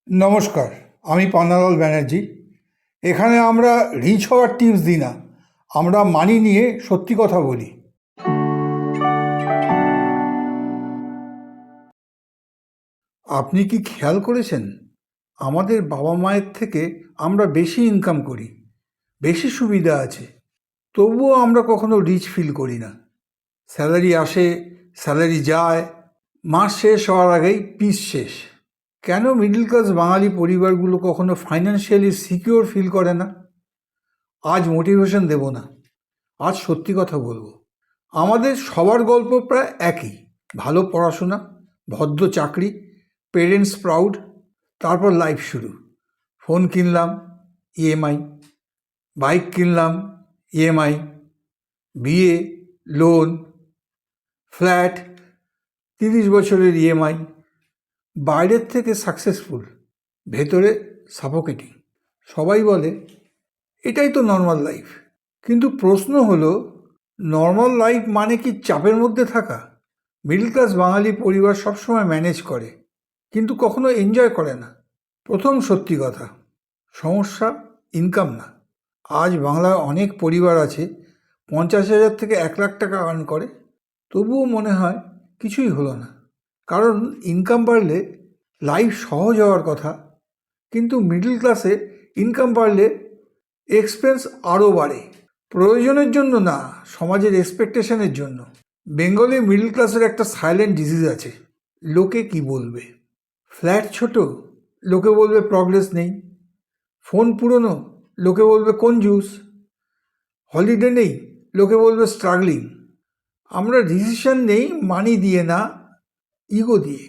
নমস্কার, আমি পান্নালাল ব্যানার্জি। এখানে আমরা রিচ হওয়ার টিপস দিই না, আমরা মানি নিয়ে সত্যি কথা বলি। আপনি কি খেয়াল করেছেন, আমাদের বাবা মায়ের থেকে আমরা বেশি ইনকাম করি, বেশি সুবিধা আছে, তবুও আমরা কখনো রিচ ফিল করি না। স্যালারি আসে, স্যালারি যায়, মাস শেষ হওয়ার আগেই পিস শেষ। কেন মিডল ক্লাস বাঙালি পরিবারগুলো কখনো ফাইন্যান্সিয়ালি সিকিউর ফিল করে না? আজ মোটিভেশন দেব না, আজ সত্যি কথা বলবো। আমাদের সবার গল্প প্রায় একই। ভালো পড়াশোনা, ভদ্র চাকরি, পেরেন্টস প্রাউড, তারপর লাইফ শুরু। ফোন কিনলাম, ইএমআই। বাইক কিনলাম, ইএমআই। বিয়ে, লোন, ফ্ল্যাট, 30 বছরের ইএমআই। বাইরের থেকে সাকসেসফুল, ভেতরে সাফোকেটিং। সবাই বলে এটাই তো নর্মাল লাইফ, কিন্তু প্রশ্ন হলো, নর্মাল লাইফ মানে কি চাপের মধ্যে থাকা? মিডল ক্লাস বাঙালি পরিবার সবসময় ম্যানেজ করে, কিন্তু কখনো এনজয় করে না। প্রথম সত্যি কথা, সমস্যা ইনকাম না। আজ বাংলায় অনেক পরিবার আছে 50,000 থেকে 1 লাখ টাকা আর্ন করে, তবুও মনে হয় কিছুই হলো না। কারণ ইনকাম বাড়লে লাইফ সহজ হওয়ার কথা, কিন্তু মিডল ক্লাসে ইনকাম বাড়লে এক্সপেন্স আরও বাড়ে। প্রয়োজনের জন্য না, সমাজের এক্সপেকটেশনের জন্য। বেঙ্গলে মিডল ক্লাসের একটা সাইলেন্ট ডিজিজ আছে, লোকে কি বলবে। ফ্ল্যাট ছোট, লোকে বলবে প্রগ্রেস নেই। ফোন পুরনো, লোকে বলবে কনজুস। হলিডে নেই, লোকে বলবে স্ট্রাগলিং। আমরা ডিসিশন নেই মানি দিয়ে না, ইগো দিয়ে।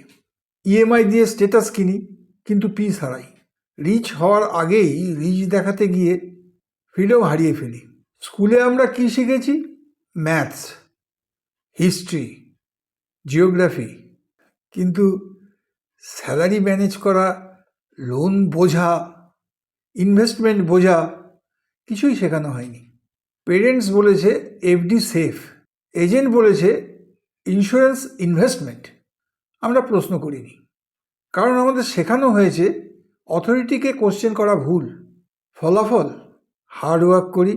ইএমআই দিয়ে স্ট্যাটাস কিনি, কিন্তু পিস হারাই। রিচ হওয়ার আগেই রিচ দেখাতে গিয়ে ফ্রিডম হারিয়ে ফেলি। স্কুলে আমরা কি শিখেছি? ম্যাথস, হিস্ট্রি, জিওগ্রাফি, কিন্তু স্যালারি ম্যানেজ করা, লোন বোঝা, ইনভেস্টমেন্ট বোঝা কিছুই শেখানো হয়নি। পেরেন্টস বলেছে এফডি সেফ, এজেন্ট বলেছে ইন্স্যুরেন্স ইনভেস্টমেন্ট। আমরা প্রশ্ন করিনি, কারণ আমাদের শেখানো হয়েছে অথরিটিকে কোশ্চেন করা ভুল। ফলাফল, হার্ড ওয়ার্ক করি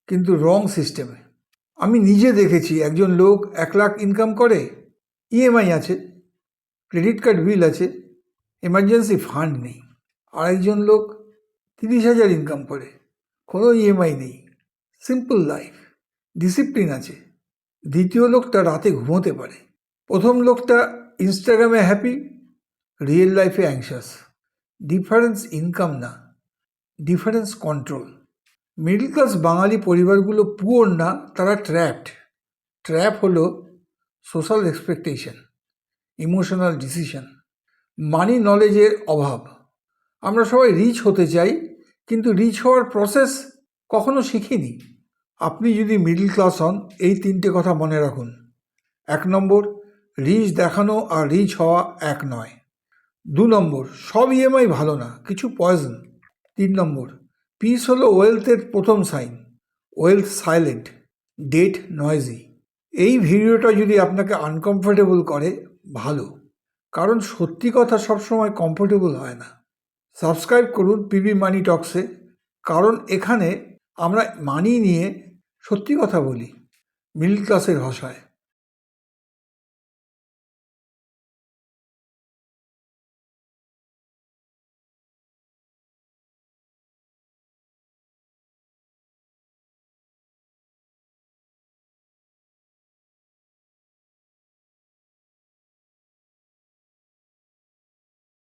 কিন্তু রং সিস্টেমে। আমি নিজে দেখেছি, একজন লোক 1 লাখ ইনকাম করে, ইএমআই আছে, ক্রেডিট কার্ড বিল আছে, এমার্জেন্সি ফান্ড নেই। আরেকজন লোক 30,000 ইনকাম করে, কোনো ইএমআই নেই, সিম্পল লাইফ, ডিসিপ্লিন আছে। দ্বিতীয় লোকটা রাতে ঘুমোতে পারে। প্রথম লোকটা ইনস্টাগ্রামে হ্যাপি, রিয়েল লাইফে অ্যাংশাস। ডিফারেন্স ইনকাম না, ডিফারেন্স কন্ট্রোল। মিডল ক্লাস বাঙালি পরিবারগুলো পুয়ার না, তারা ট্র্যাপড। ট্র্যাপ হলো সোশ্যাল এক্সপেকটেশন, ইমোশনাল ডিসিশন, মানি নলেজের অভাব। আমরা সবাই রিচ হতে চাই, কিন্তু রিচ হওয়ার প্রসেস কখনো শিখিনি। আপনি যদি মিডল ক্লাস হন, এই 3টে কথা মনে রাখুন। 1 নম্বর, রিচ দেখানো আর রিচ হওয়া এক নয়। 2 নম্বর, সব ইএমআই ভালো না, কিছু পয়জন। 3 নম্বর, পিস হলো ওয়েলথের প্রথম sign. Wealth silent, debt noisy. এই ভিডিওটা যদি আপনাকে আনকমফোর্টেবল করে, ভালো, কারণ সত্যি কথা সবসময় কমফোর্টেবল হয় না। সাবস্ক্রাইব করুন পিবি মানি টক্সে, কারণ এখানে আমরা মানি নিয়ে সত্যি কথা বলি, মিডল ক্লাসের ভাষায়।